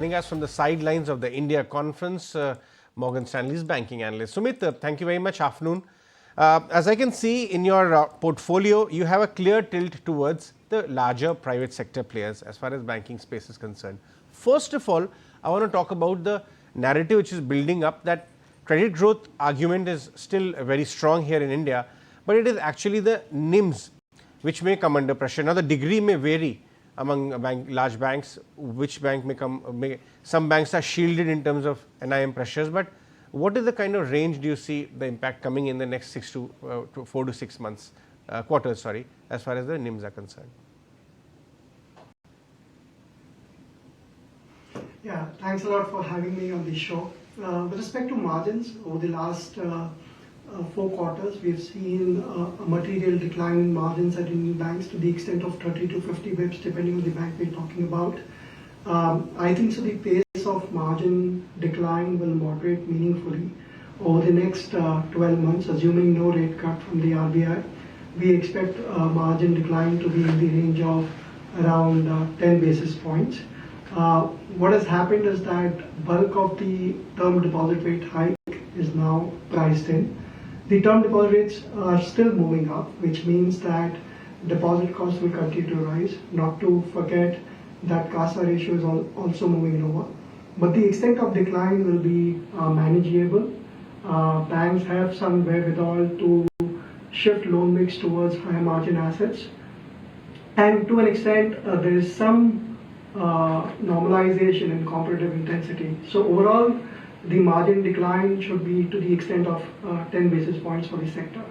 Joining us from the sidelines of the India conference, Morgan Stanley's banking analyst. Sumeet, thank you very much. Afternoon. As I can see in your portfolio, you have a clear tilt towards the larger private sector players as far as banking space is concerned. First of all, I want to talk about the narrative which is building up that credit growth argument is still very strong here in India, but it is actually the NIMs which may come under pressure. Now, the degree may vary among large banks, which bank some banks are shielded in terms of NIM pressures, but what is the kind of range do you see the impact coming in the next 4 to 6 months, quarters, sorry, as far as the NIMs are concerned? Yeah, thanks a lot for having me on the show. With respect to margins, over the last 4 quarters, we've seen a material decline in margins at Indian banks to the extent of 30 to 50 bips, depending on the bank we're talking about. I think so the pace of margin decline will moderate meaningfully over the next 12 months, assuming no rate cut from the RBI. We expect margin decline to be in the range of around 10 basis points. What has happened is that bulk of the term deposit rate hike is now priced in. The term deposit rates are still moving up, which means that deposit costs will continue to rise. Not to forget that CASA ratio is also moving lower. But the extent of decline will be manageable. Banks have some wherewithal to shift loan mix towards higher margin assets. And to an extent, there is some normalization in competitive intensity. So overall, the margin decline should be to the extent of 10 basis points for the sector.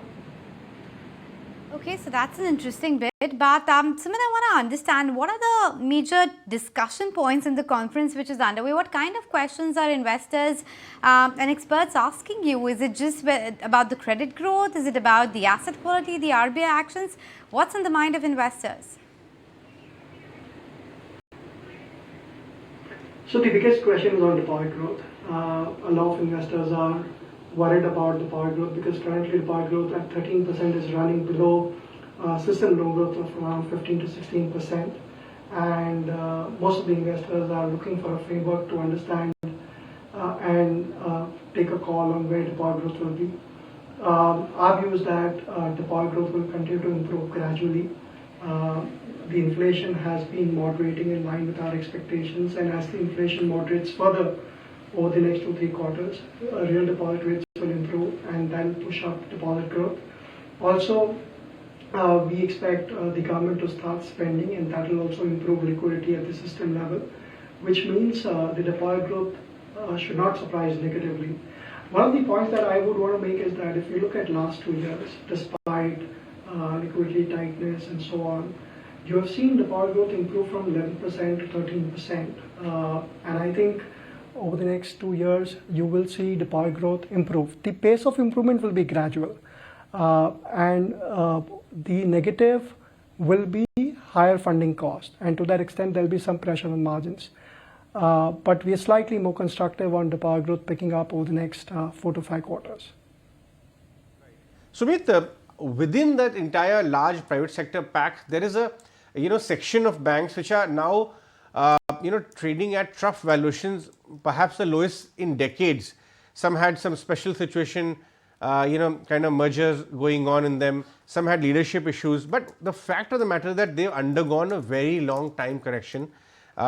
Okay, so that's an interesting bit. But Sumeet, I want to understand what are the major discussion points in the conference which is underway? What kind of questions are investors and experts asking you? Is it just about the credit growth? Is it about the asset quality, the RBI actions? What's on the mind of investors? So the biggest question is on deposit growth. A lot of investors are worried about deposit growth because currently deposit growth at 13% is running below system loan growth of around 15 to 16%. And most of the investors are looking for a framework to understand and take a call on where deposit growth will be. Our view is that deposit growth will continue to improve gradually. The inflation has been moderating in line with our expectations, and as the inflation moderates further over the next 2-3 quarters, real deposit rates will improve and then push up deposit growth. Also, we expect the government to start spending, and that will also improve liquidity at the system level, which means the deposit growth should not surprise negatively. One of the points that I would want to make is that if you look at last 2 years, despite liquidity tightness and so on, you have seen deposit growth improve from 11% to 13%. And I think over the next 2 years, you will see deposit growth improve. The pace of improvement will be gradual. And the negative will be higher funding cost. And to that extent, there will be some pressure on margins. But we are slightly more constructive on deposit growth picking up over the next 4 to 5 quarters. Sumeet, within that entire large private sector pack, there is a section of banks which are now trading at trough valuations, perhaps the lowest in decades. Some had some special situation, kind of mergers going on in them. Some had leadership issues. But the fact of the matter is that they've undergone a very long time correction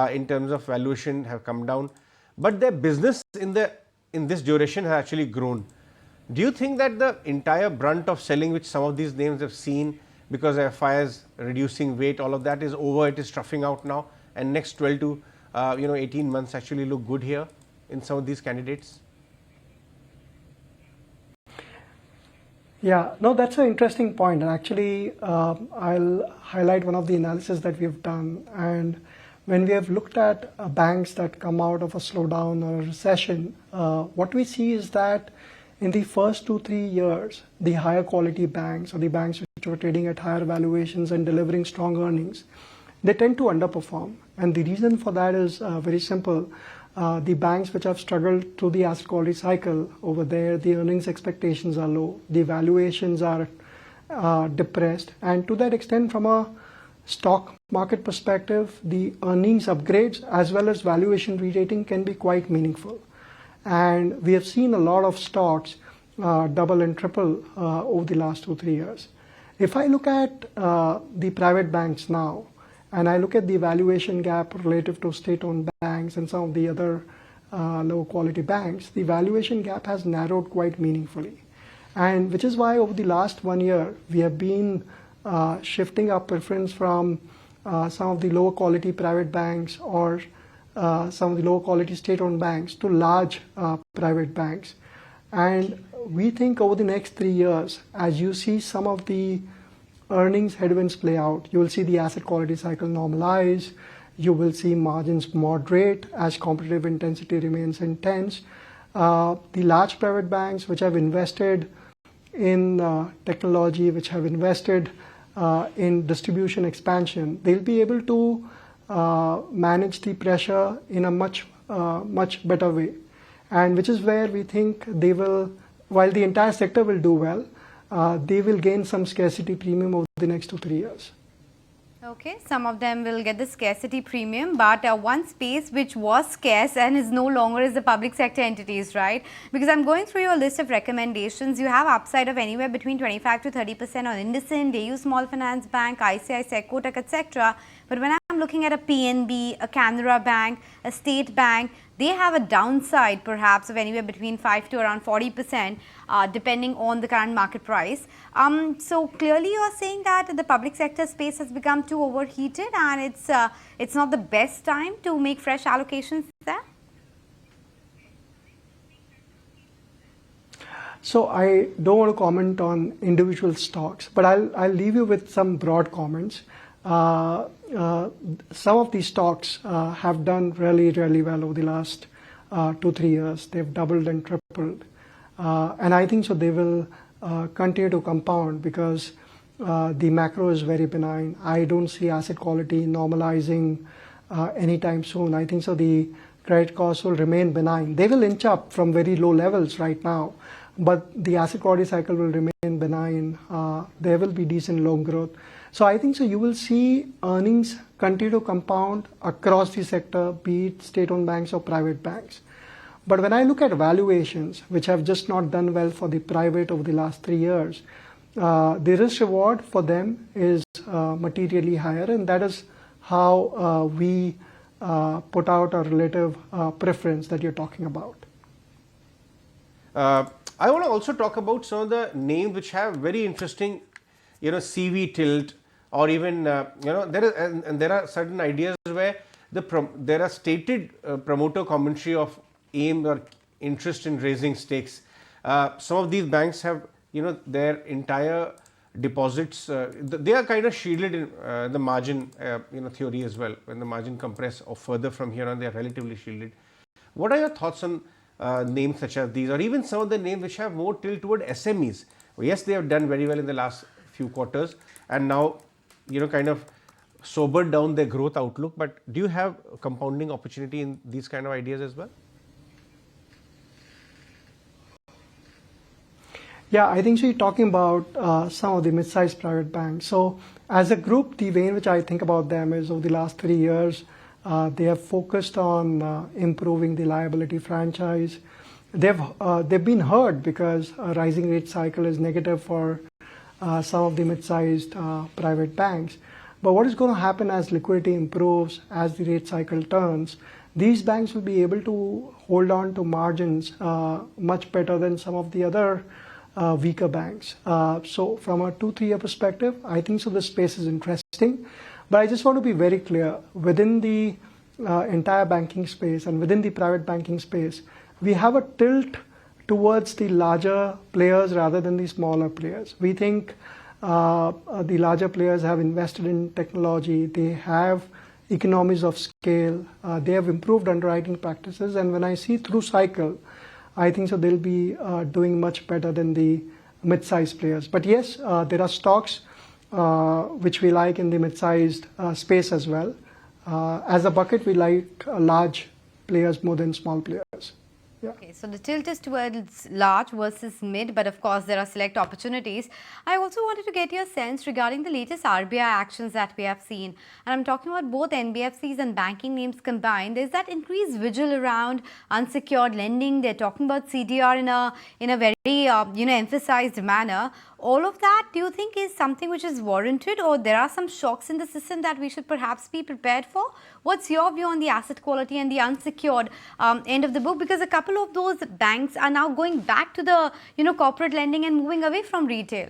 in terms of valuation have come down. But their business in this duration has actually grown. Do you think that the entire brunt of selling which some of these names have seen because FIs reducing weight, all of that is over, it is troughing out now, and next 12 to 18 months actually look good here in some of these candidates? Yeah, no, that's an interesting point. And actually, I'll highlight one of the analysis that we've done. And when we have looked at banks that come out of a slowdown or a recession, what we see is that in the first 2-3 years, the higher quality banks or the banks which were trading at higher valuations and delivering strong earnings, they tend to underperform. And the reason for that is very simple. The banks which have struggled through the asset quality cycle, over there, the earnings expectations are low, the valuations are depressed. And to that extent, from a stock market perspective, the earnings upgrades as well as valuation re-rating can be quite meaningful. And we have seen a lot of stocks double and triple over the last 2-3 years. If I look at the private banks now, and I look at the valuation gap relative to state-owned banks and some of the other low-quality banks, the valuation gap has narrowed quite meaningfully. And which is why over the last 1 year, we have been shifting our preference from some of the lower quality private banks or some of the lower quality state-owned banks to large private banks. And we think over the next 3 years, as you see some of the earnings headwinds play out, you will see the asset quality cycle normalize, you will see margins moderate as competitive intensity remains intense. The large private banks which have invested in technology, which have invested in distribution expansion, they'll be able to manage the pressure in a much better way. And which is where we think they will, while the entire sector will do well, they will gain some scarcity premium over the next 2-3 years. Okay, some of them will get the scarcity premium, but one space which was scarce and is no longer is the public sector entities, right? Because I'm going through your list of recommendations. You have upside of anywhere between 25 to 30% on IndusInd, AU Small Finance Bank, ICICI, Kotak, etc. But when I'm looking at a PNB, a Canara Bank, a State Bank, they have a downside perhaps of anywhere between 5 to around 40% depending on the current market price. So clearly you are saying that the public sector space has become too overheated and it's not the best time to make fresh allocations there? So I don't want to comment on individual stocks, but I'll leave you with some broad comments. Some of these stocks have done really well over the last 2-3 years. They've doubled and tripled. And I think so they will continue to compound because the macro is very benign. I don't see asset quality normalizing anytime soon. I think so the credit costs will remain benign. They will inch up from very low levels right now, but the asset quality cycle will remain benign. There will be decent loan growth. So I think so you will see earnings continue to compound across the sector, be it state-owned banks or private banks. But when I look at valuations, which have just not done well for the private over the last 3 years, the risk reward for them is materially higher, and that is how we put out a relative preference that you're talking about. I want to also talk about some of the names which have very interesting, CV tilt, or even there are certain ideas where there are stated promoter commentary of aim or interest in raising stakes. Some of these banks have their entire deposits, they are kind of shielded in the margin theory as well. When the margin compress or further from here on, they are relatively shielded. What are your thoughts on names such as these, or even some of the names which have more tilt toward SMEs? Yes, they have done very well in the last few quarters and now kind of sobered down their growth outlook, but do you have compounding opportunity in these kind of ideas as well? Yeah, I think so you're talking about some of the mid-sized private banks. So as a group, the way in which I think about them is over the last 3 years, they have focused on improving the liability franchise. They've been hurt because a rising rate cycle is negative for some of the mid-sized private banks. But what is going to happen as liquidity improves, as the rate cycle turns, these banks will be able to hold on to margins much better than some of the other weaker banks. So from a 2-3 year perspective, I think so the space is interesting. But I just want to be very clear, within the entire banking space and within the private banking space, we have a tilt towards the larger players rather than the smaller players. We think the larger players have invested in technology, they have economies of scale, they have improved underwriting practices, and when I see through cycle, I think so they'll be doing much better than the mid-sized players. But yes, there are stocks which we like in the mid-sized space as well. As a bucket, we like large players more than small players. Yeah. Okay, so the tilt is towards large versus mid, but of course there are select opportunities. I also wanted to get your sense regarding the latest RBI actions that we have seen, and I'm talking about both NBFCs and banking names combined. There's that increased vigil around unsecured lending. They're talking about CDR in a very emphasized manner. All of that, do you think, is something which is warranted, or there are some shocks in the system that we should perhaps be prepared for? What's your view on the asset quality and the unsecured end of the book? Because a couple of those banks are now going back to the corporate lending and moving away from retail.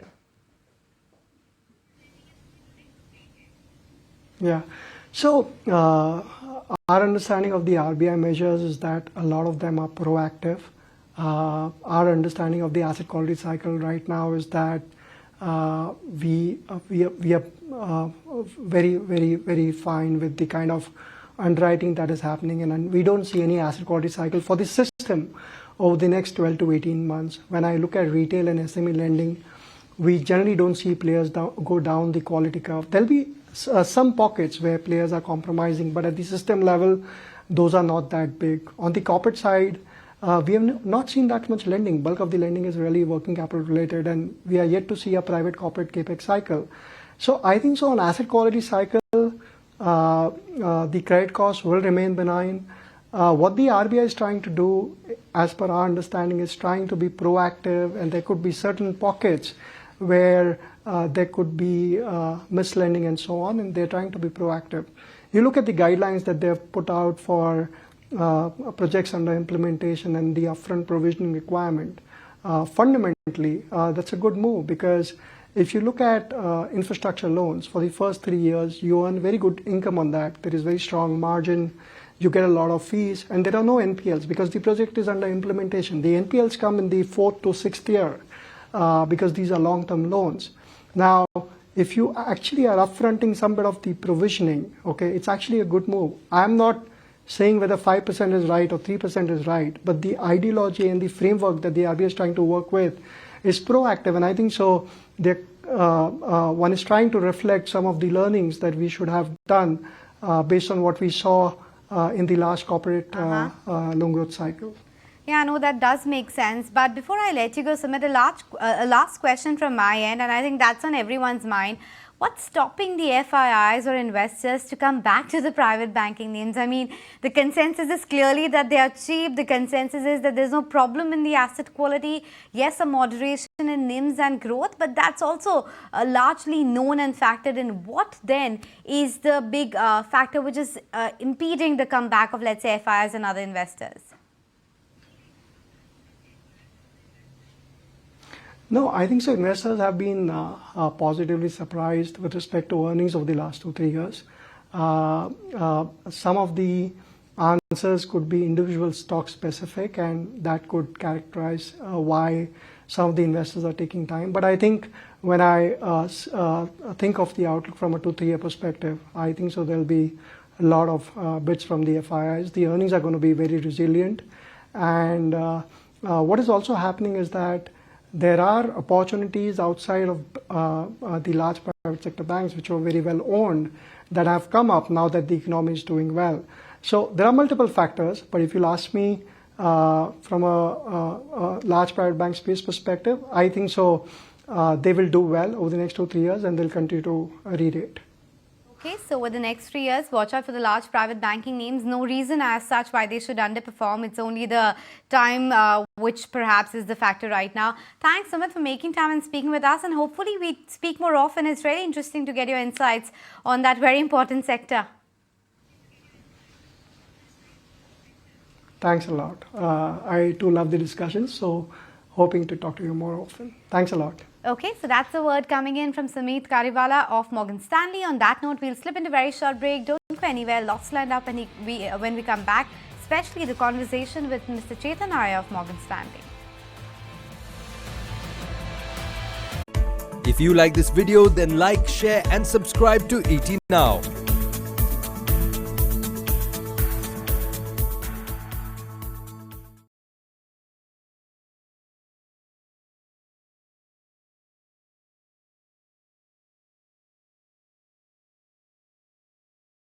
Yeah. So our understanding of the RBI measures is that a lot of them are proactive. Our understanding of the asset quality cycle right now is that we are very, very, very fine with the kind of underwriting that is happening, and we don't see any asset quality cycle for the system over the next 12 to 18 months. When I look at retail and SME lending, we generally don't see players go down the quality curve. There'll be some pockets where players are compromising, but at the system level, those are not that big. On the corporate side, we have not seen that much lending. Bulk of the lending is really working capital related, and we are yet to see a private corporate capex cycle. So I think so on asset quality cycle, the credit costs will remain benign. What the RBI is trying to do, as per our understanding, is trying to be proactive, and there could be certain pockets where there could be mislending and so on, and they're trying to be proactive. You look at the guidelines that they've put out for projects under implementation and the upfront provisioning requirement. Fundamentally, that's a good move, because if you look at infrastructure loans, for the first 3 years, you earn very good income on that. There is very strong margin. You get a lot of fees, and there are no NPLs because the project is under implementation. The NPLs come in the 4th to 6th year because these are long-term loans. Now, if you actually are upfronting some bit of the provisioning, okay, it's actually a good move. I'm not saying whether 5% is right or 3% is right, but the ideology and the framework that the RBI is trying to work with is proactive, and I think so. One is trying to reflect some of the learnings that we should have done based on what we saw in the last corporate loan growth cycle. Yeah, no, that does make sense. But before I let you go, Sumeet, a last question from my end, and I think that's on everyone's mind. What's stopping the FIIs or investors to come back to the private banking names? I mean, the consensus is clearly that they are cheap. The consensus is that there's no problem in the asset quality. Yes, a moderation in NIMs and growth, but that's also largely known and factored in. What then is the big factor which is impeding the comeback of, let's say, FIIs and other investors? No, I think so. Investors have been positively surprised with respect to earnings over the last 2-3 years. Some of the answers could be individual stock specific, and that could characterize why some of the investors are taking time. But I think when I think of the outlook from a 2-3 year perspective, I think so there'll be a lot of bids from the FIIs. The earnings are going to be very resilient, and what is also happening is that there are opportunities outside of the large private sector banks, which are very well owned, that have come up now that the economy is doing well. So there are multiple factors, but if you'll ask me from a large private bank space perspective, I think so they will do well over the next 2-3 years, and they'll continue to re-rate. Okay, so over the next 3 years, watch out for the large private banking names. No reason as such why they should underperform. It's only the time which perhaps is the factor right now. Thanks, Sumeet, for making time and speaking with us. And hopefully we speak more often. It's really interesting to get your insights on that very important sector. Thanks a lot. I too love the discussion, so hoping to talk to you more often. Thanks a lot. Okay, so that's the word coming in from Sumeet Kariwala of Morgan Stanley. On that note, we'll slip into a very short break. Don't go anywhere. Lots lined up when we come back, especially the conversation with Mr. Chetan Arya of Morgan Stanley. If you like this video, then like, share and subscribe to ET Now.